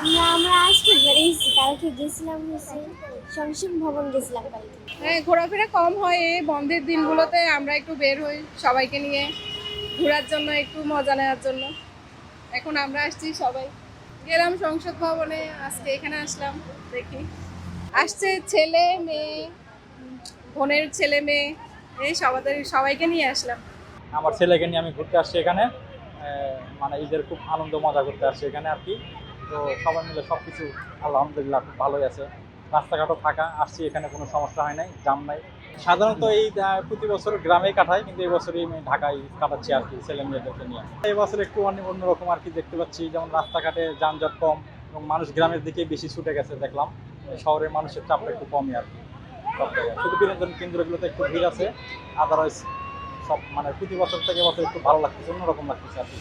আমরা আজকে বেরিয়েছি, কালকে গেছিলাম হচ্ছে সংসদ ভবন গেছিলাম কালকে। হ্যাঁ, ঘোরাফেরা কম হয় এই বন্ধের দিনগুলোতে, আমরা একটু বের হই সবাইকে নিয়ে ঘোরার জন্য, একটু মজা নেওয়ার জন্য। এখন আমরা আসছি সবাই, গেলাম সংসদ ভবনে, আজকে এখানে আসলাম। দেখি আসছে ছেলে মেয়ে, বোনের ছেলে মেয়ে, এই সবাইকে নিয়ে আসলাম। আমার ছেলেকে নিয়ে আমি ঘুরতে আসছি এখানে, মানে ঈদের খুব আনন্দ মজা করতে আসছি এখানে আর কি। তো সবাই মিলে সব কিছু আলহামদুলিল্লাহ খুব ভালোই আছে। রাস্তাঘাটও ফাঁকা, আসছি এখানে কোনো সমস্যা হয় নাই, জাম নাই। সাধারণত এই প্রতি বছর গ্রামে কাটাই, কিন্তু এই বছরই আমি ঢাকায় কাটাচ্ছি আর কি ছেলে মেয়েদেরকে নিয়ে। এই বছর একটু অন্যরকম আর কি দেখতে পাচ্ছি, যেমন রাস্তাঘাটে যানজট কম এবং মানুষ গ্রামের দিকে বেশি ছুটে গেছে দেখলাম। শহরের মানুষের চাপটা একটু কমই আর কি সব জায়গায়, শুধু বিনোদন কেন্দ্রগুলোতে একটু ভিড় আছে। আদারওয়াইজ সব মানে প্রতি বছর থেকে বছর একটু ভালো লাগতেছে, অন্যরকম লাগতেছে আর কি।